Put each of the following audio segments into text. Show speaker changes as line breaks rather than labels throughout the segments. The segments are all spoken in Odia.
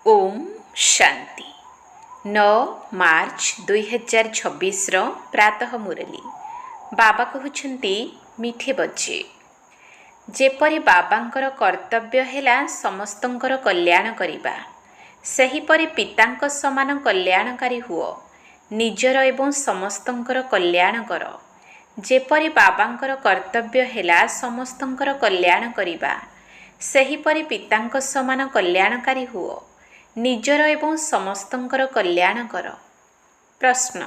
ओम शांति 9 मार्च 2026 प्रातः मुरली बाबा कहउछंती मिठे बच्चे जेपरि बाबांकर कर्तव्य हेला समस्तंकर कल्याण करिबा सेहीपरि पितांक समान कल्याणकारी हुओ निजर एवं समस्तंकर कल्याण कर। जेपरि बाबांकर कर्तव्य हेला समस्तंकर कल्याण करिबा सेहीपरि पितांक समान कल्याणकारी हुओ निजर एवं समस्तंकर कल्याण कर। प्रश्न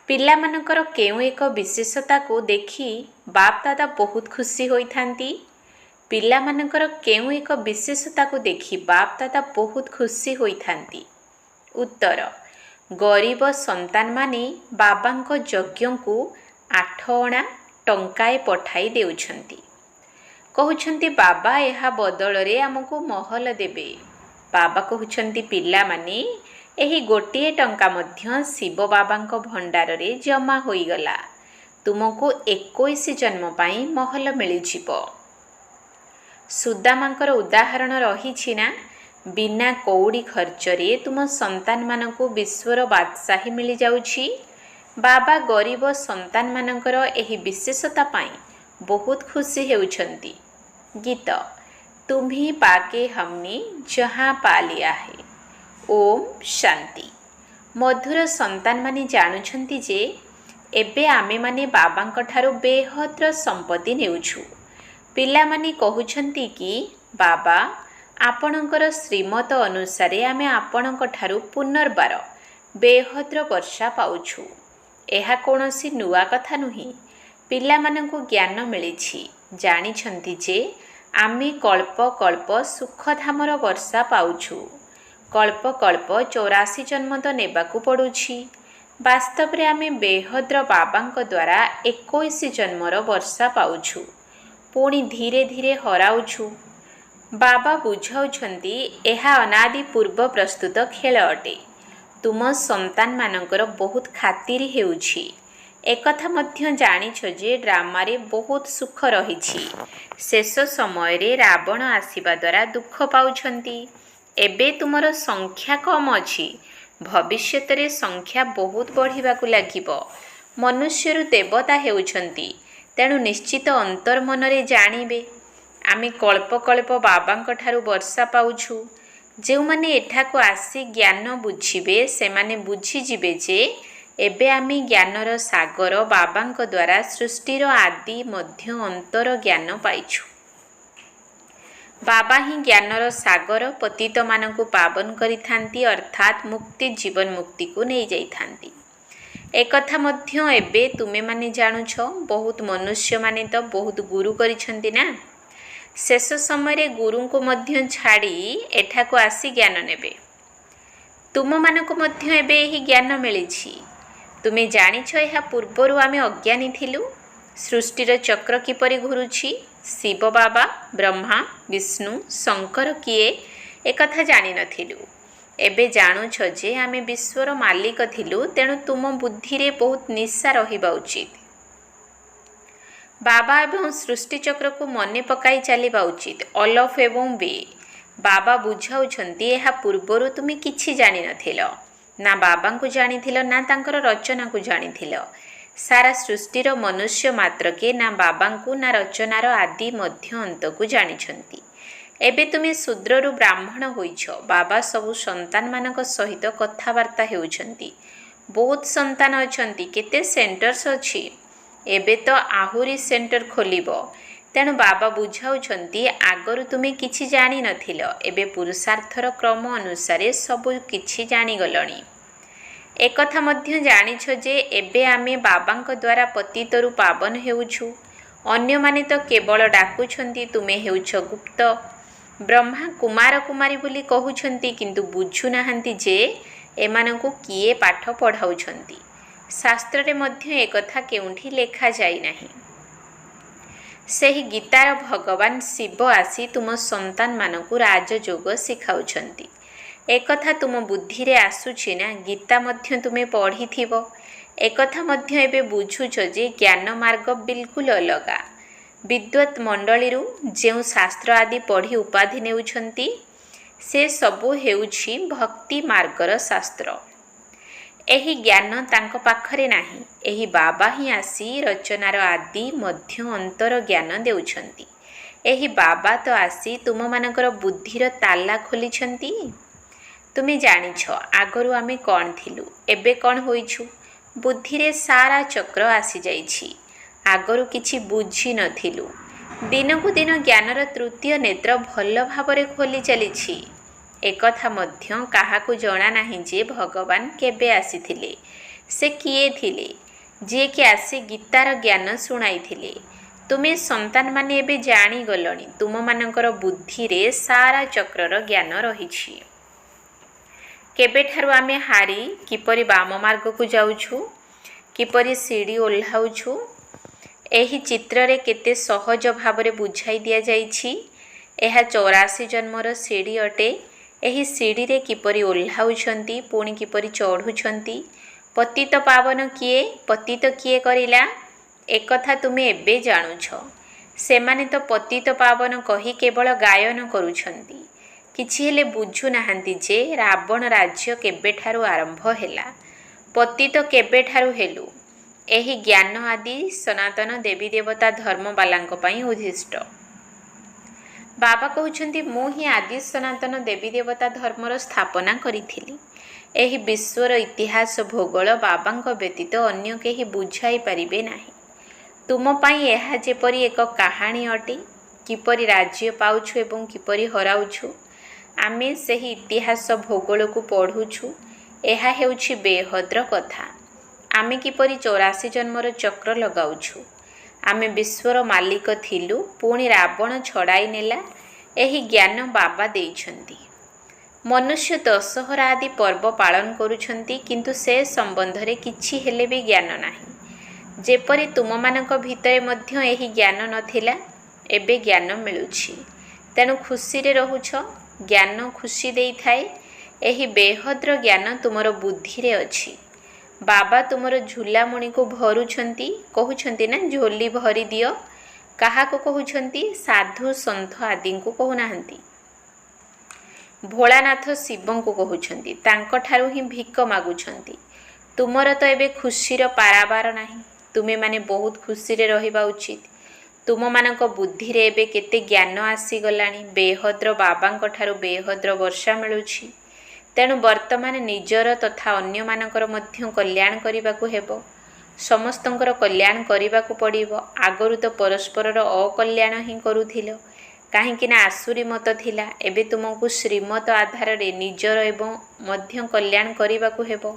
पिलामानकर केउ एक विशेषता को देखि बाप दादा बहुत खुशी होइथांती? पिलामानकर केउ एक विशेषता को देखि बाप दादा बहुत खुशी होइथांती? उत्तर गरीब संतान माने बाबांको यज्ञ को 8 अणा टंकाए पठाई देउछंती। कहउछंती बाबा एहा बदलरे आमको महल देबे। बाबा कहउछंती पिला माने एही गोटिए टंका मध्य शिव बाबांको भंडार रे जमा होई गला। तुमको 21 जन्म पाई महल मिली जिवो। सुदामांकर उदाहरण रही ना, बिना कौड़ी खर्च रे तुम संतान मानकु विश्वर बादशाही मिली जाउछि। बाबा गरीब संतान मानकर एही विशेषता पाई बहुत खुशी हेउछंती। गीत तुम्ही पाके हमने जहाँ पा लिया है। ओम शांति। मधुर संतान माने जानुछंती जे एबे आमे माने बाबांक ठारू बेहद्र संपत्ति नेउछु। पिला माने कहउछंती कि बाबा आपणकर श्रीमत अनुसार आमे आपणक ठारू पुनर्बार बेहद्र वर्षा पाउछु। एहा कोनोसी नुआ कथा नुही। पिला मानकु ज्ञान मिलिछि। जानिछंती जे आमे कल्प कल्प सुखधामर वर्षा पाउछु। कल्प कल्प 84 जन्म तो नेबाकू पड़ुछि। वास्तव रे आमे बेहद्र बाबांक द्वारा 21 जन्मर वर्षा पाउछु, पुणी धीरे धीरे हराउछु। बाबा बुझाउछंती एहा अनादि पूर्व प्रस्तुत खेल अटे। तुम संतान मानकर बहुत खातिर हेउछि। एकथा मध्य जानिछ जे ड्रामा रे बहुत सुख रहिछि। शेष समय रे रावण आसीबा द्वारा दुख पाउछंती। एबे तुमर संख्या कम अछि, भविष्यत रे संख्या बहुत बढ़िबाकू लागिबो। मनुष्यरु देवता हेउछंती, तेणु निश्चित अंतर मन रे जानिबे आमे कल्प कल्प बाबांक ठारू वर्षा पाउछु। जेउ माने एठाको आसी ज्ञान बुझिबे सेमाने बुझी जिबे जे एबे आमे ज्ञानर सागर बाबांक द्वारा सृष्टिर आदि मध्य अंतर ज्ञान पाइछु। बाबा ही ज्ञानर सागर पतित मानकु पावन करिथांती, अर्थात मुक्ति जीवन मुक्ति को नहीं जाइथांती। एकथा मध्य एबे तुमे माने जानुछ। बहुत मनुष्य माने तो बहुत गुरु करिछंती ना। शेष समय रे गुरु को मध्य छाड़ी एठाको आसी ज्ञान नेबे। तुम मानकु मध्य एबे एही ज्ञान मिलिछि। तुमे जानिछ एहा पूर्वरु आमे अज्ञानी थिलु। सृष्टिर चक्र किपरि घुरुछि, शिव बाबा ब्रह्मा विष्णु शंकर किए एकथा जानि नथिलु। एबे जानुछ जे आमे विश्वर मालिक थिलु, तेणु तुम बुद्धि रे बहुत निशा रहिबा उचित। बाबा एवं सृष्टि चक्र को मने पकाई चलिबा उचित। अलफ एवं बे बाबा बुझाउछंती एहा पूर्वरु तुमे किछि जानि नथिलो। ना बाबा को जानिथिलो ना तांकर रचना को जानिथिलो। सारा सृष्टिर मनुष्य मात्र के ना बाबा को ना रचनार आदि मध्य अंत को जानिछंती। एबे तुमे शूद्ररु ब्राह्मण होइछ। बाबा सबु संतान मानक सहित कथावार्ता हेउछंती। बहुत संतान अछंती, केते सेंटर्स अछि। एबे तो आहुरी सेंटर खोलिबो। तेणु बाबा बुझाउछंती आगरु तुमे किछि जानि नथिलो, एबे पुरुषार्थर क्रम अनुसार सबु किछि जानि गलणी। एकथा मध्य जानिछ जे एबे आमे बाबांक द्वारा पतितरु पावन हेउछु। अन्य माने तो केवल डाकुछंती तुमे हेउछ गुप्त। ब्रह्मा कुमार कुमारी बोली कहउछंती, किंतु बुझु नाहंती जे एमानंकु किए पाठ पढाउछंती। शास्त्र रे मध्य एकथा केउंठी लेखा जाई नाही। सेही गीतार भगवान शिव आसी तुम संतान मानकु राजयोग सिखाउछंती। एकथा तुम बुद्धि रे आसुछि ना। गीता मध्य तुमे पढ़िथिबो। एकथा मध्य एबे बुझुछ जे ज्ञान मार्ग बिल्कुल अलगा। विद्वत मंडली जेउ शास्त्र आदि पढ़ी उपाधि नेउछंती से सबु हेउछि भक्ति मार्गर शास्त्र। एही ज्ञान तांको पाखरे नाही। एही बाबा ही आसी रचनार आदि मध्य अंतर ज्ञान देउछंती। एही बाबा तो आसी तुम मानकर बुद्धिर ताला खोलिछंती। तुमे जानिछ आगरु आमे कौन थिलु एबे कौन होइछु। बुद्धिरे सारा चक्र आसी जाइछि। आगरु किछि बुझी नथिलु। दिनकु दिन ज्ञानर तृतीय नेत्र भल भाबरे खोली चलिछि। एकथा मध्य काहाकु जणा नाही जे भगवान केबे आसीथिले, से किए थिले, जे कि आसी गीतार ज्ञान शुणाइथिले। तुमे संतान माने एबे जानी गलणी तुम मानकर बुद्धि रे सारा चक्रर ज्ञान रहिछि। केबेठारु आमे हारी किपरि बाम मार्ग को जाउछु, किपरि सीढ़ी ओल्हाउछु, एही चित्र रे केते सहज भाबरे बुझाई दिया जाइछि। एहा 84 जन्मर सीढ़ी अटे। एही सीढ़ी रे किपरि ओल्हाउछंती पुणी किपरि चढ़ुछंती। पतित पावन किए, पतित किए करिला एकथा तुमे एबे जानुछ। सेमाने तो पतित पावन कही केवल गायन करुछंती, किछि हेले बुझु नाहांती जे रावण राज्य केबेठारु आरंभ हेला, पतित केबेठारु हेलु। एही ज्ञान आदि सनातन देवी देवता धर्म बालांक पई उद्दिष्ट। बाबा कहउछंती मु ही आदि सनातन देवी देवता धर्मर स्थापना करिथिली। एही विश्वर इतिहास भूगोल बाबांक व्यतीत अन्य केही बुझाई पारिबे नाही। तुम पई एहा जेपरि एक कहानी अटे, किपरि राज्य पाउछु एवं किपरि हराउछु। आमे सेही इतिहास भूगोल को पढ़ुछु। एहा हेउछि बेहद्र कथा। आमे किपरि 84 जन्मर चक्र लगाउछु। आमे विश्वर मालिक थिलु, पुणी रावण छड़ाई नेला। एही ज्ञान बाबा देइछंती। मनुष्य दशहरा आदि पर्व पालन करुछंती, किंतु से संबंधरे किछि हेले भी ज्ञान नाही। जेपरि तुम मानक भितरे मध्य एही ज्ञान नथिला, एबे ज्ञान मिलुछि। तेणु खुशी रे रहुछ। ज्ञान खुशी देई थाए। एही बेहद्र ज्ञान तुमर बुद्धि रे अछि। बाबा तुमर झुलामणि को भरुछंती, कहउछंती ना झोली भरी दियो। काहा को कहउछंती? साधु संत आदि को कहउनाहंती। भोलानाथ शिवं को कहउछंती, तांको ठारु ही भिक मागुछंती। तुमर तो एबे खुशीर पाराबार नाही। तुमे माने बहुत खुशी रे रहिबा उचित। तुम मानक बुद्धि रे एबे केते ज्ञान आसी गलानी। बेहद्र बाबांक ठारु बेहद्र वर्षा मिलुछि। तेणु वर्तमान निजर तथा अन्य मानकर मध्य कल्याण करिबाकु हेबो। समस्तंकर कल्याण करिबाकु पड़िबो। आगरु तो परस्परर अकल्याण ही करुथिलो, काहेकि ना आसुरी मत थिला। एबे तुमको श्रीमत आधार रे निजर एवं मध्य कल्याण करिबाकु हेबो।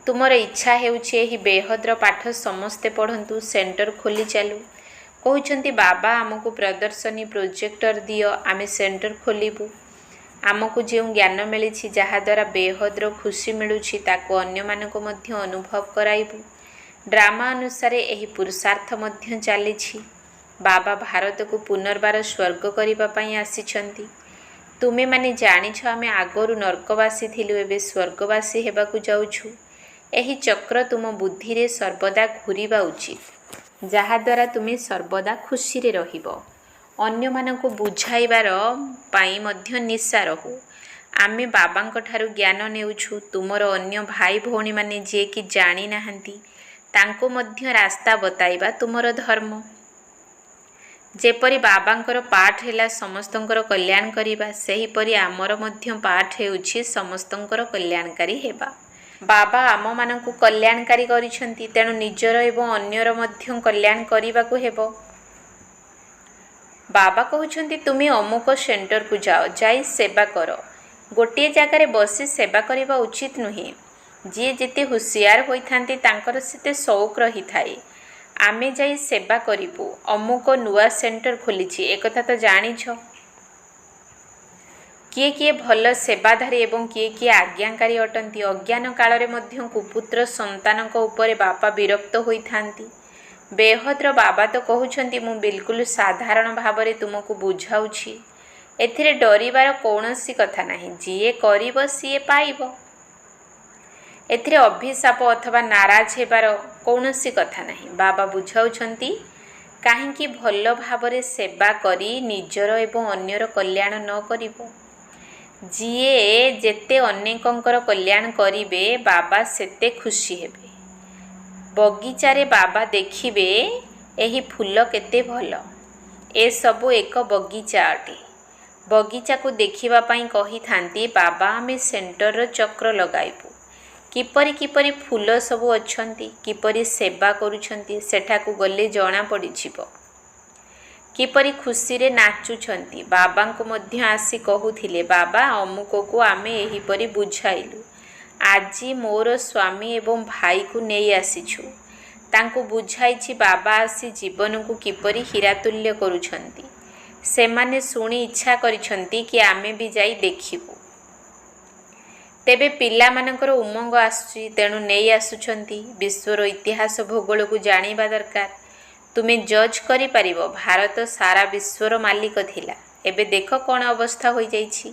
तुमर इच्छा हेउछि एही बेहद्र पाठ समस्ते पढ़ंतु, सेंटर खोली चालू। कहउछंती बाबा आमको प्रदर्शनी प्रोजेक्टर दियो, आमे सेंटर खोलिबु। आमको जो ज्ञान मिली जहाद्वारा बेहद्र खुशी मिलूछि ताको अन्य मानक मध्य अनुभव कराइबु। ड्रामा अनुसार एही पुरुषार्थ मध्य चलीछि। बाबा भारत को पुनर्बार स्वर्ग करिबा पई आसीछंती। तुमे माने जानिछ आमे आगरु नरकवासी थिलु, एबे स्वर्गवासी हेबाकु जाउछु। एही चक्र तुम बुद्धि रे सर्वदा घुरिबा उचित, जहाद्वारा तुमे सर्वदा खुशी रे रहिबो। अन्य मानक बुझाइबार पाई मध्य निशा रहू। आमे बाबांक ठारु ज्ञान नेउछु। तुमर अन्य भाई भौणी माने जे कि जानी नाहंती, तांको मध्य रास्ता बताइबा तुमर धर्म। जेपरि बाबांकर पाठ हेला समस्तंकर कल्याण करिबा, सेही परि आमर मध्य पाठ हेउछि समस्तंकर कल्याणकारी हेबा। बाबा आम मानकु कल्याणकारी करिसंती, तेणु निजर एवं अन्यर मध्य कल्याण करिबाकु हेबो। बाबा कहउछंती तुमे अमुक सेंटर को जाओ, जाई सेवा करो। गोटे जगार बसी सेवा करिबा उचित नुहे। जी जेते हुशियार होइथांती तांकर सेते शौक रही थाए। आमे जाई सेवा करिबु। अमुक नुआ सेंटर खोलिछि एकथा तो जानिछ। किए किए भल सेवाधारी एवं किए किए आज्ञाकारी अटंती। अज्ञान काल रे मध्य कुपुत्र संतानक उपरे बापा विरक्त होइथांती। बेहद्र बाबा तो कहउछंती मु बिल्कुल साधारण भावरे तुमको बुझाउछि। एथिरे डरिबार कौनसी कथा नाही। जिए करिब सिए पाइब। एथिरे अभिशाप अथवा नाराज हेबार कौनसी कथा नाही। बाबा बुझाउछंती କାହିଁକି ଭଲ ଭାବରେ ସେବା କରି ନିଜର ଏବଂ ଅନ୍ୟର କଲ୍ୟାଣ ନ କରିବ? ଯିଏ ଯେତେ ଅନେକଙ୍କର କଲ୍ୟାଣ କରିବେ ବାବା ସେତେ ଖୁସି ହେବେ। ବଗିଚାରେ ବାବା ଦେଖିବେ ଏହି ଫୁଲ କେତେ ଭଲ। ଏସବୁ ଏକ ବଗିଚା ଅଟେ। ବଗିଚାକୁ ଦେଖିବା ପାଇଁ କହିଥାନ୍ତି ବାବା ଆମେ ସେଣ୍ଟରର ଚକ୍ର ଲଗାଇବୁ। କିପରି କିପରି ଫୁଲ ସବୁ ଅଛନ୍ତି, କିପରି ସେବା କରୁଛନ୍ତି ସେଠାକୁ ଗଲେ ଜଣା ପଡ଼ିଯିବ। କିପରି ଖୁସିରେ ନାଚୁଛନ୍ତି। ବାବାଙ୍କୁ ମଧ୍ୟ ଆସି କହୁଥିଲେ ବାବା ଅମୁକକୁ ଆମେ ଏହିପରି ବୁଝାଇଲୁ। ଆଜି ମୋର ସ୍ୱାମୀ ଏବଂ ଭାଇକୁ ନେଇ ଆସିଛୁ। ତାଙ୍କୁ ବୁଝାଇଛି ବାବା ଆସି ଜୀବନକୁ କିପରି ହୀରାତୁଲ୍ୟ କରୁଛନ୍ତି। ସେମାନେ ଶୁଣି ଇଚ୍ଛା କରିଛନ୍ତି କି ଆମେ ବି ଯାଇ ଦେଖିବୁ। ତେବେ ପିଲାମାନଙ୍କର ଉମଙ୍ଗ ଆସୁଛି, ତେଣୁ ନେଇ ଆସୁଛନ୍ତି। ବିଶ୍ୱର ଇତିହାସ ଭୂଗୋଳକୁ ଜାଣିବା ଦରକାର। ତୁମେ ଜଜ୍ କରିପାରିବ ଭାରତ ସାରା ବିଶ୍ୱର ମାଲିକ ଥିଲା। ଏବେ ଦେଖ କ'ଣ ଅବସ୍ଥା ହୋଇଯାଇଛି।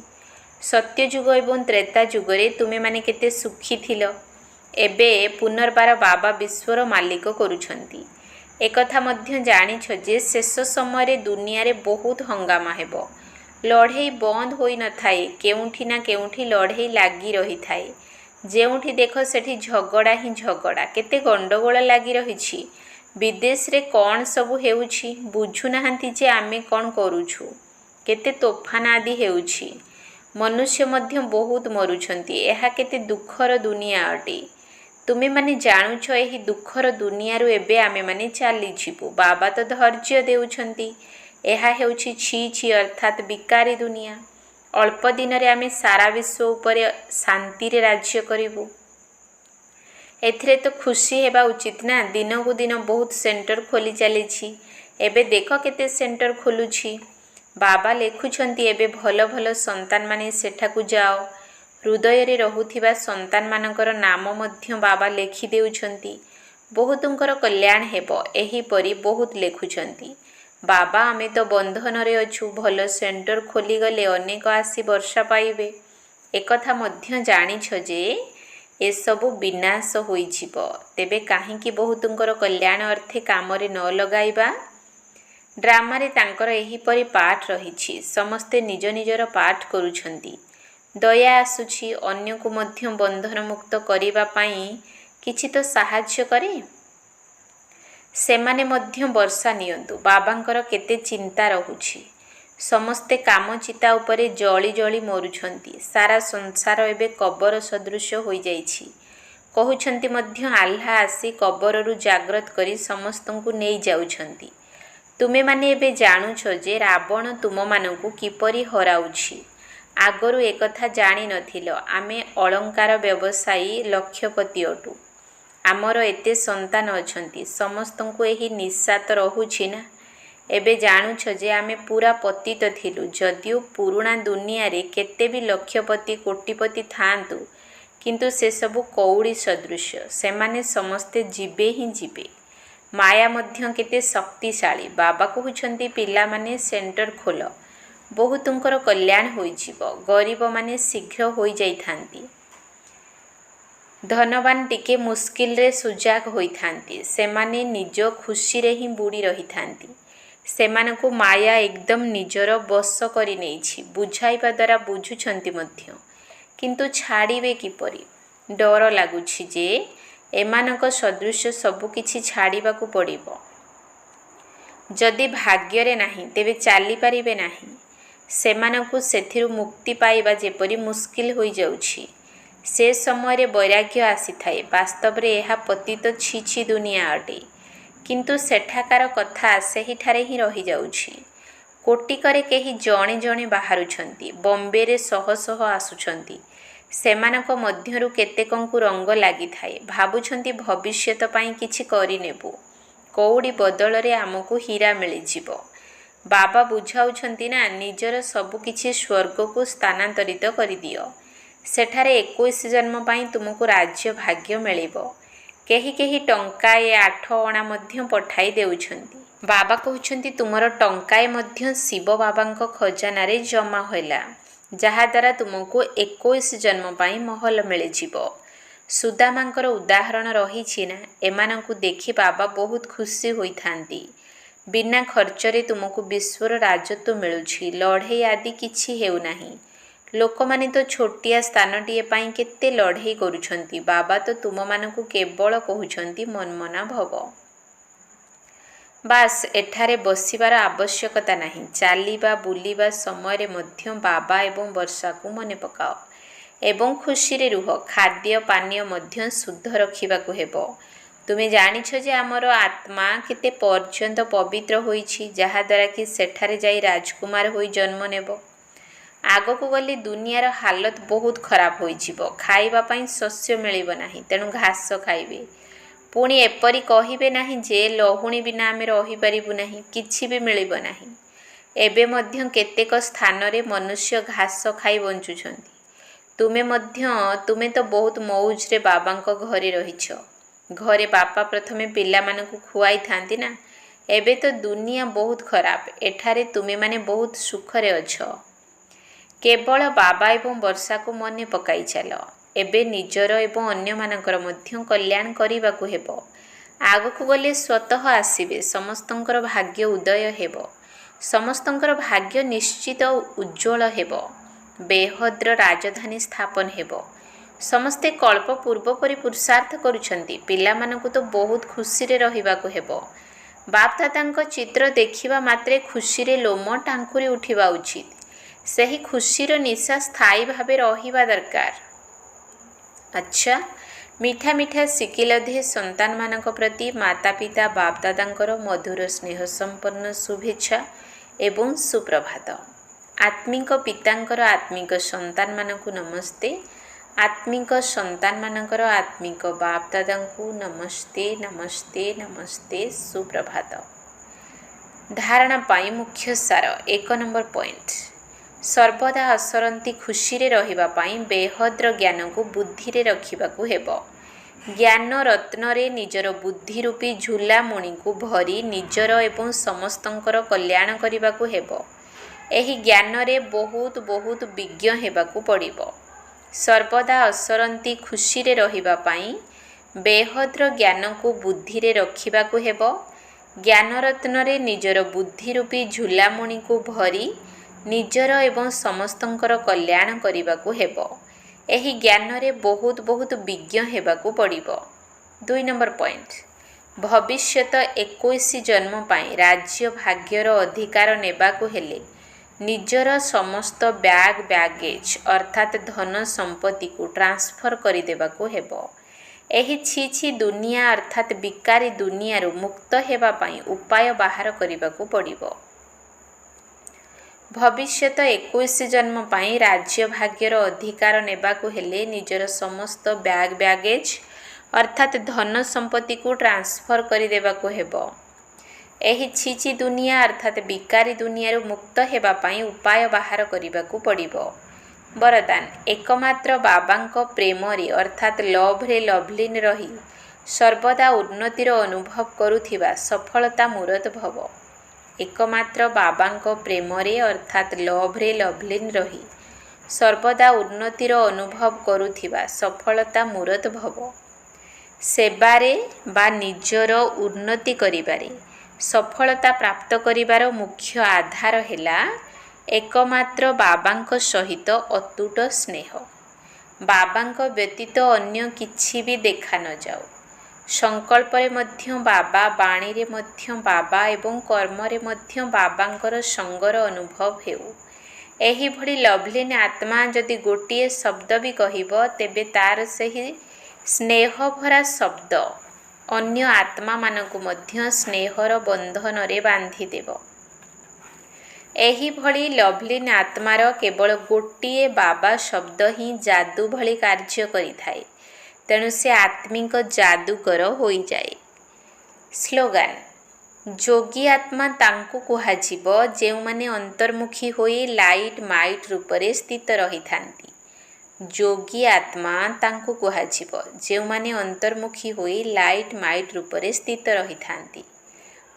ସତ୍ୟଯୁଗ ଏବଂ ତ୍ରେତା ଯୁଗରେ ତୁମେମାନେ କେତେ ସୁଖୀ ଥିଲ। ଏବେ ପୁନର୍ବାର ବାବା ବିଶ୍ୱର ମାଲିକ କରୁଛନ୍ତି। ଏକଥା ମଧ୍ୟ ଜାଣିଛ ଯେ ଶେଷ ସମୟରେ ଦୁନିଆରେ ବହୁତ ହଙ୍ଗାମା ହେବ। ଲଢ଼େଇ ବନ୍ଦ ହୋଇନଥାଏ। କେଉଁଠି ନା କେଉଁଠି ଲଢ଼େଇ ଲାଗି ରହିଥାଏ। ଯେଉଁଠି ଦେଖ ସେଠି ଝଗଡ଼ା ହିଁ ଝଗଡ଼ା। କେତେ ଗଣ୍ଡଗୋଳ ଲାଗି ରହିଛି। ବିଦେଶରେ କ'ଣ ସବୁ ହେଉଛି ବୁଝୁନାହାନ୍ତି ଯେ ଆମେ କ'ଣ କରୁଛୁ। କେତେ ତୋଫାନ ଆଦି ହେଉଛି। ମନୁଷ୍ୟ ମଧ୍ୟ ବହୁତ ମରୁଛନ୍ତି। ଏହା କେତେ ଦୁଃଖର ଦୁନିଆ ଅଟେ। ତୁମେମାନେ ଜାଣୁଛ ଏହି ଦୁଃଖର ଦୁନିଆରୁ ଏବେ ଆମେମାନେ ଚାଲିଯିବୁ। ବାବା ତ ଧୈର୍ଯ୍ୟ ଦେଉଛନ୍ତି। ଏହା ହେଉଛି ଛି ଛି ଅର୍ଥାତ୍ ବିକାରୀ ଦୁନିଆ। ଅଳ୍ପ ଦିନରେ ଆମେ ସାରା ବିଶ୍ୱ ଉପରେ ଶାନ୍ତିରେ ରାଜ୍ୟ କରିବୁ। ଏଥିରେ ତ ଖୁସି ହେବା ଉଚିତ ନା। ଦିନକୁ ଦିନ ବହୁତ ସେଣ୍ଟର ଖୋଲି ଚାଲିଛି। ଏବେ ଦେଖ କେତେ ସେଣ୍ଟର ଖୋଲୁଛି। ବାବା ଲେଖୁଛନ୍ତି ଏବେ ଭଲ ଭଲ ସନ୍ତାନମାନେ ସେଠାକୁ ଯାଅ। ହୃଦୟରେ ରହୁଥିବା ସନ୍ତାନମାନଙ୍କର ନାମ ମଧ୍ୟ ବାବା ଲେଖି ଦେଉଛନ୍ତି। ବହୁତଙ୍କର କଲ୍ୟାଣ ହେବ। ଏହିପରି ବହୁତ ଲେଖୁଛନ୍ତି। ବାବା ଆମେ ତ ବନ୍ଧନରେ ଅଛୁ। ଭଲ ସେଣ୍ଟର ଖୋଲିଗଲେ ଅନେକ ଆସି ବର୍ଷା ପାଇବେ। ଏକଥା ମଧ୍ୟ ଜାଣିଛ ଯେ ଏସବୁ ବିନାଶ ହୋଇଯିବ। ତେବେ କାହିଁକି ବହୁତଙ୍କର କଲ୍ୟାଣ ଅର୍ଥେ କାମରେ ନ ଲଗାଇବା? ଡ୍ରାମାରେ ତାଙ୍କର ଏହିପରି ପାଠ ରହିଛି। ସମସ୍ତେ ନିଜ ନିଜର ପାଠ କରୁଛନ୍ତି। ଦୟା ଆସୁଛି। ଅନ୍ୟକୁ ମଧ୍ୟ ବନ୍ଧନମୁକ୍ତ କରିବା ପାଇଁ କିଛି ତ ସାହାଯ୍ୟ କରେ। ସେମାନେ ମଧ୍ୟ ବର୍ଷା ନିଅନ୍ତୁ। ବାବାଙ୍କର କେତେ ଚିନ୍ତା ରହୁଛି। ସମସ୍ତେ କାମ ଚିତା ଉପରେ ଜଳି ଜଳି ମରୁଛନ୍ତି। ସାରା ସଂସାର ଏବେ କବର ସଦୃଶ ହୋଇଯାଇଛି। କହୁଛନ୍ତି ମଧ୍ୟ ଆଲ୍ଲାହ ଆସି କବରରୁ ଜାଗ୍ରତ କରି ସମସ୍ତଙ୍କୁ ନେଇ ଯାଉଛନ୍ତି। ତୁମେମାନେ ଏବେ ଜାଣୁଛ ଯେ ରାବଣ ତୁମମାନଙ୍କୁ କିପରି ହରାଉଛି। ଆଗରୁ ଏକଥା ଜାଣିନଥିଲ। ଆମେ ଅଳଙ୍କାର ବ୍ୟବସାୟୀ ଲକ୍ଷପତି ଅଟୁ। ଆମର ଏତେ ସନ୍ତାନ ଅଛନ୍ତି। ସମସ୍ତଙ୍କୁ ଏହି ନିଶା ତ ରହୁଛି ନା। ଏବେ ଜାଣୁଛ ଯେ ଆମେ ପୁରା ପତିତ ଥିଲୁ। ଯଦିଓ ପୁରୁଣା ଦୁନିଆରେ କେତେ ବି ଲକ୍ଷପତି କୋଟିପତି ଥାଆନ୍ତୁ, କିନ୍ତୁ ସେସବୁ କଉଡ଼ି ସଦୃଶ। ସେମାନେ ସମସ୍ତେ ଯିବେ ହିଁ ଯିବେ। ମାୟା ମଧ୍ୟ କେତେ ଶକ୍ତିଶାଳୀ। ବାବା କହୁଛନ୍ତି ପିଲାମାନେ ସେଣ୍ଟର ଖୋଲ। ବହୁତଙ୍କର କଲ୍ୟାଣ ହୋଇଯିବ। ଗରିବମାନେ ଶୀଘ୍ର ହୋଇଯାଇଥାନ୍ତି। ଧନବାନ ଟିକେ ମୁସ୍କିଲରେ ସୁଜାଗ ହୋଇଥାନ୍ତି। ସେମାନେ ନିଜ ଖୁସିରେ ହିଁ ବୁଡ଼ି ରହିଥାନ୍ତି। ସେମାନଙ୍କୁ ମାୟା ଏକଦମ ନିଜର ବଶ କରି ନେଇଛି। ବୁଝାଇବା ଦ୍ୱାରା ବୁଝୁଛନ୍ତି ମଧ୍ୟ, କିନ୍ତୁ ଛାଡ଼ିବେ କିପରି? ଡର ଲାଗୁଛି ଯେ ଏମାନଙ୍କ ସଦୃଶ ସବୁ କିଛି ଛାଡ଼ିବାକୁ ପଡ଼ିବ। ଯଦି ଭାଗ୍ୟରେ ନାହିଁ ତେବେ ଚାଲିପାରିବେ ନାହିଁ। ସେମାନଙ୍କୁ ସେଥିରୁ ମୁକ୍ତି ପାଇବା ଯେପରି ମୁସ୍କିଲ ହୋଇଯାଉଛି। ସେ ସମୟରେ ବୈରାଗ୍ୟ ଆସିଥାଏ। ବାସ୍ତବରେ ଏହା ପତିତ ଛି ଛି ଦୁନିଆ ଅଟେ। କିନ୍ତୁ ସେଠାକାର କଥା ସେହିଠାରେ ହିଁ ରହିଯାଉଛି। କୋଟିକରେ କେହି ଜଣେ ଜଣେ ବାହାରୁଛନ୍ତି। ବମ୍ବେରେ ଶହ ଶହ ଆସୁଛନ୍ତି। ସେମାନଙ୍କ ମଧ୍ୟରୁ କେତେକଙ୍କୁ ରଙ୍ଗ ଲାଗିଥାଏ। ଭାବୁଛନ୍ତି ଭବିଷ୍ୟତ ପାଇଁ କିଛି କରିନେବୁ। କଉଡ଼ି ବଦଳରେ ଆମକୁ ହୀରା ମିଳିଯିବ। ବାବା ବୁଝାଉଛନ୍ତି ନା ନିଜର ସବୁ କିଛି ସ୍ୱର୍ଗକୁ ସ୍ଥାନାନ୍ତରିତ କରିଦିଅ। ସେଠାରେ 21 ଜନ୍ମ ପାଇଁ ତୁମକୁ ରାଜ୍ୟ ଭାଗ୍ୟ ମିଳିବ। କେହି କେହି ଟଙ୍କାଏ 8 ଅଣା ମଧ୍ୟ ପଠାଇ ଦେଉଛନ୍ତି। ବାବା କହୁଛନ୍ତି ତୁମର ଟଙ୍କାଏ ମଧ୍ୟ ଶିବ ବାବାଙ୍କ ଖଜାନାରେ ଜମା ହେଲା, ଯାହାଦ୍ୱାରା ତୁମକୁ 21 ଜନ୍ମ ପାଇଁ ମହଲ ମିଳିଯିବ। ସୁଦାମାଙ୍କର ଉଦାହରଣ ରହିଛି ନା। ଏମାନଙ୍କୁ ଦେଖି ବାବା ବହୁତ ଖୁସି ହୋଇଥାନ୍ତି। ବିନା ଖର୍ଚ୍ଚରେ ତୁମକୁ ବିଶ୍ୱର ରାଜତ୍ୱ ମିଳୁଛି। ଲଢ଼େଇ ଆଦି କିଛି ହେଉନାହିଁ। ଲୋକମାନେ ତ ଛୋଟିଆ ସ୍ଥାନଟିଏ ପାଇଁ କେତେ ଲଢ଼େଇ କରୁଛନ୍ତି। ବାବା ତ ତୁମମାନଙ୍କୁ କେବଳ କହୁଛନ୍ତି ମନ୍ମନା ଭବ। ବାସ୍ ଏଠାରେ ବସିବାର ଆବଶ୍ୟକତା ନାହିଁ। ଚାଲିବା ବୁଲିବା ସମୟରେ ମଧ୍ୟ ବାବା ଏବଂ ବର୍ଷାକୁ ମନେ ପକାଅ ଏବଂ ଖୁସିରେ ରୁହ। ଖାଦ୍ୟ ପାନୀୟ ମଧ୍ୟ ଶୁଦ୍ଧ ରଖିବାକୁ ହେବ। ତୁମେ ଜାଣିଛ ଯେ ଆମର ଆତ୍ମା କେତେ ପର୍ଯ୍ୟନ୍ତ ପବିତ୍ର ହୋଇଛି, ଯାହାଦ୍ୱାରା କି ସେଠାରେ ଯାଇ ରାଜକୁମାର ହୋଇ ଜନ୍ମ ନେବ। ଆଗକୁ ଗଲେ ଦୁନିଆର ହାଲତ ବହୁତ ଖରାପ ହୋଇଯିବ। ଖାଇବା ପାଇଁ ଶସ୍ୟ ମିଳିବ ନାହିଁ, ତେଣୁ ଘାସ ଖାଇବେ। ପୁଣି ଏପରି କହିବେ ନାହିଁ ଯେ ଲହୁଣୀ ବିନା ଆମେ ରହିପାରିବୁ ନାହିଁ, କିଛି ବି ମିଳିବ ନାହିଁ। ଏବେ ମଧ୍ୟ କେତେକ ସ୍ଥାନରେ ମନୁଷ୍ୟ ଘାସ ଖାଇ ବଞ୍ଚୁଛନ୍ତି। ତୁମେ ତ ବହୁତ ମଉଜରେ ବାବାଙ୍କ ଘରେ ରହିଛ। ଘରେ ବାପା ପ୍ରଥମେ ପିଲାମାନଙ୍କୁ ଖୁଆଇଥାନ୍ତି ନା। ଏବେ ତ ଦୁନିଆ ବହୁତ ଖରାପ, ଏଠାରେ ତୁମେମାନେ ବହୁତ ସୁଖରେ ଅଛ। କେବଳ ବାବା ଏବଂ ବର୍ଷାକୁ ମନେ ପକାଇ ଚାଲ। ଏବେ ନିଜର ଏବଂ ଅନ୍ୟମାନଙ୍କର ମଧ୍ୟ କଲ୍ୟାଣ କରିବାକୁ ହେବ। ଆଗକୁ ଗଲେ ସ୍ୱତଃ ଆସିବେ। ସମସ୍ତଙ୍କର ଭାଗ୍ୟ ଉଦୟ ହେବ। ସମସ୍ତଙ୍କର ଭାଗ୍ୟ ନିଶ୍ଚିତ ଉଜ୍ଜ୍ୱଳ ହେବ। ବେହଦ୍ର ରାଜଧାନୀ ସ୍ଥାପନ ହେବ। ସମସ୍ତେ କଳ୍ପ ପୂର୍ବ ପରି ପୁରୁଷାର୍ଥ କରୁଛନ୍ତି। ପିଲାମାନଙ୍କୁ ତ ବହୁତ ଖୁସିରେ ରହିବାକୁ ହେବ। ବାପଦାଦାଙ୍କ ଚିତ୍ର ଦେଖିବା ମାତ୍ରେ ଖୁସିରେ ଲୋମ ଟାଙ୍କୁରି ଉଠିବା ଉଚିତ। ସେହି ଖୁସିର ନିଶା ସ୍ଥାୟୀ ଭାବେ ରହିବା ଦରକାର। ଆଚ୍ଛା, ମିଠା ମିଠା ଶିକିଲଧେ ସନ୍ତାନମାନଙ୍କ ପ୍ରତି ମାତା ପିତା ବାପଦାଦାଙ୍କର ମଧୁର ସ୍ନେହ ସମ୍ପନ୍ନ ଶୁଭେଚ୍ଛା ଏବଂ ସୁପ୍ରଭାତ। ଆତ୍ମିକ ପିତାଙ୍କର ଆତ୍ମିକ ସନ୍ତାନମାନଙ୍କୁ ନମସ୍ତେ। ଆତ୍ମିକ ସନ୍ତାନମାନଙ୍କର ଆତ୍ମିକ ବାପଦାଦାଙ୍କୁ ନମସ୍ତେ ନମସ୍ତେ ନମସ୍ତେ, ସୁପ୍ରଭାତ। ଧାରଣା ପାଇଁ ମୁଖ୍ୟ ସାର। 1 ନମ୍ବର ପଏଣ୍ଟ। ସର୍ବଦା ଅସରନ୍ତି ଖୁସିରେ ରହିବା ପାଇଁ ବେହଦ୍ର ଜ୍ଞାନକୁ ବୁଦ୍ଧିରେ ରଖିବାକୁ ହେବ। ଜ୍ଞାନ ରତ୍ନରେ ନିଜର ବୁଦ୍ଧି ରୂପୀ ଝୁଲାମୁଣିକୁ ଭରି ନିଜର ଏବଂ ସମସ୍ତଙ୍କର କଲ୍ୟାଣ କରିବାକୁ ହେବ। ଏହି ଜ୍ଞାନରେ ବହୁତ ବହୁତ ବିଜ୍ଞ ହେବାକୁ ପଡ଼ିବ। ସର୍ବଦା ଅସରନ୍ତି ଖୁସିରେ ରହିବା ପାଇଁ ବେହଦ୍ର ଜ୍ଞାନକୁ ବୁଦ୍ଧିରେ ରଖିବାକୁ ହେବ। ଜ୍ଞାନରତ୍ନରେ ନିଜର ବୁଦ୍ଧି ରୂପୀ ଝୁଲାମୁଣିକୁ ଭରି ନିଜର ଏବଂ ସମସ୍ତଙ୍କର କଲ୍ୟାଣ କରିବାକୁ ହେବ। ଏହି ଜ୍ଞାନରେ ବହୁତ ବହୁତ ବିଜ୍ଞ ହେବାକୁ ପଡ଼ିବ। 2 ନମ୍ବର ପଏଣ୍ଟ। ଭବିଷ୍ୟତ 21 ଜନ୍ମ ପାଇଁ ରାଜ୍ୟ ଭାଗ୍ୟର ଅଧିକାର ନେବାକୁ ହେଲେ ନିଜର ସମସ୍ତ ବ୍ୟାଗେଜ୍ ଅର୍ଥାତ୍ ଧନ ସମ୍ପତ୍ତିକୁ ଟ୍ରାନ୍ସଫର କରିଦେବାକୁ ହେବ। ଏହି ଛି ଦୁନିଆ ଅର୍ଥାତ୍ ବିକାରୀ ଦୁନିଆରୁ ମୁକ୍ତ ହେବା ପାଇଁ ଉପାୟ ବାହାର କରିବାକୁ ପଡ଼ିବ। ଭବିଷ୍ୟତ 21 ଜନ୍ମ ପାଇଁ ରାଜ୍ୟ ଭାଗ୍ୟର ଅଧିକାର ନେବାକୁ ହେଲେ ନିଜର ସମସ୍ତ ବ୍ୟାଗେଜ୍ ଅର୍ଥାତ୍ ଧନ ସମ୍ପତ୍ତିକୁ ଟ୍ରାନ୍ସଫର କରିଦେବାକୁ ହେବ। ଏହି ଛି ଦୁନିଆ ଅର୍ଥାତ୍ ବିକାରୀ ଦୁନିଆରୁ ମୁକ୍ତ ହେବା ପାଇଁ ଉପାୟ ବାହାର କରିବାକୁ ପଡ଼ିବ। ବରଦାନ। ଏକମାତ୍ର ବାବାଙ୍କ ପ୍ରେମରେ ଅର୍ଥାତ୍ ଲଭ୍ରେ ଲଭ୍ଲିନ୍ ରହି ସର୍ବଦା ଉନ୍ନତିର ଅନୁଭବ କରୁଥିବା ସଫଳତା ମୂରତ ଭବ। ଏକମାତ୍ର ବାବାଙ୍କ ପ୍ରେମରେ ଅର୍ଥାତ୍ ଲଭ୍ରେ ଲଭ୍ଲିନ୍ ରହି ସର୍ବଦା ଉନ୍ନତିର ଅନୁଭବ କରୁଥିବା ସଫଳତା ମୂରତ ଭବ। ସେବାରେ ବା ନିଜର ଉନ୍ନତି କରିବାରେ ସଫଳତା ପ୍ରାପ୍ତ କରିବାର ମୁଖ୍ୟ ଆଧାର ହେଲା ଏକମାତ୍ର ବାବାଙ୍କ ସହିତ ଅତୁଟ ସ୍ନେହ। ବାବାଙ୍କ ବ୍ୟତୀତ ଅନ୍ୟ କିଛି ବି ଦେଖା ନଯାଉ। ସଂକଳ୍ପରେ ମଧ୍ୟ ବାବା, ବାଣୀରେ ମଧ୍ୟ ବାବା ଏବଂ କର୍ମରେ ମଧ୍ୟ ବାବାଙ୍କର ସଙ୍ଗର ଅନୁଭବ ହେଉ। ଏହିଭଳି ଲଭ୍ଲିନ୍ ଆତ୍ମା ଯଦି ଗୋଟିଏ ଶବ୍ଦ ବି କହିବ, ତେବେ ତାର ସେହି ସ୍ନେହଭରା ଶବ୍ଦ ଅନ୍ୟ ଆତ୍ମାମାନଙ୍କୁ ମଧ୍ୟ ସ୍ନେହର ବନ୍ଧନରେ ବାନ୍ଧିଦେବ। ଏହିଭଳି ଲଭ୍ଲିନ୍ ଆତ୍ମାର କେବଳ ଗୋଟିଏ ବାବା ଶବ୍ଦ ହିଁ ଯାଦୁ ଭଳି କାର୍ଯ୍ୟ କରିଥାଏ। ତେଣୁ ସେ ଆତ୍ମିକ ଯାଦୁକର ହୋଇଯାଏ। ସ୍ଲୋଗାନ। ଯୋଗୀ ଆତ୍ମା ତାଙ୍କୁ କୁହାଯିବ ଯେଉଁମାନେ ଅନ୍ତର୍ମୁଖୀ ହୋଇ ଲାଇଟ୍ ମାଇଟ୍ ରୂପରେ ସ୍ଥିତ ରହିଥାନ୍ତି। ଯୋଗୀ ଆତ୍ମା ତାଙ୍କୁ କୁହାଯିବ ଯେଉଁମାନେ ଅନ୍ତର୍ମୁଖୀ ହୋଇ ଲାଇଟ୍ ମାଇଟ୍ ରୂପରେ ସ୍ଥିତ ରହିଥାନ୍ତି।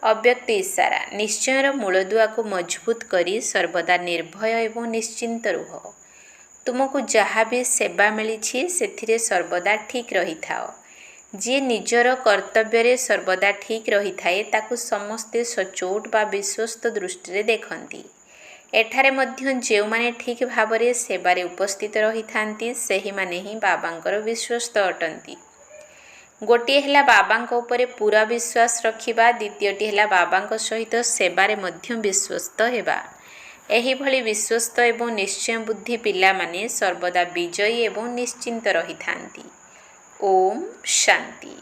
ଅବ୍ୟକ୍ତ ଇସାରା। ନିଶ୍ଚୟର ମୂଳଦୁଆକୁ ମଜବୁତ କରି ସର୍ବଦା ନିର୍ଭୟ ଏବଂ ନିଶ୍ଚିନ୍ତ ରୁହ। ତୁମକୁ ଯାହା ବି ସେବା ମିଳିଛି ସେଥିରେ ସର୍ବଦା ଠିକ୍ ରହିଥାଅ। ଯିଏ ନିଜର କର୍ତ୍ତବ୍ୟରେ ସର୍ବଦା ଠିକ୍ ରହିଥାଏ ତାକୁ ସମସ୍ତେ ସଚୋଟ ବା ବିଶ୍ୱସ୍ତ ଦୃଷ୍ଟିରେ ଦେଖନ୍ତି। ଏଠାରେ ମଧ୍ୟ ଯେଉଁମାନେ ଠିକ୍ ଭାବରେ ସେବାରେ ଉପସ୍ଥିତ ରହିଥାନ୍ତି ସେହିମାନେ ହିଁ ବାବାଙ୍କର ବିଶ୍ୱସ୍ତ ଅଟନ୍ତି। ଗୋଟିଏ ହେଲା ବାବାଙ୍କ ଉପରେ ପୁରା ବିଶ୍ୱାସ ରଖିବା, ଦ୍ୱିତୀୟଟି ହେଲା ବାବାଙ୍କ ସହିତ ସେବାରେ ମଧ୍ୟ ବିଶ୍ୱସ୍ତ ହେବା। ଏହିଭଳି ବିଶ୍ୱସ୍ତ ଏବଂ ନିଶ୍ଚୟ ବୁଦ୍ଧି ପିଲାମାନେ ସର୍ବଦା ବିଜୟୀ ଏବଂ ନିଶ୍ଚିନ୍ତ ରହିଥାନ୍ତି। ଓମ୍ ଶାନ୍ତି।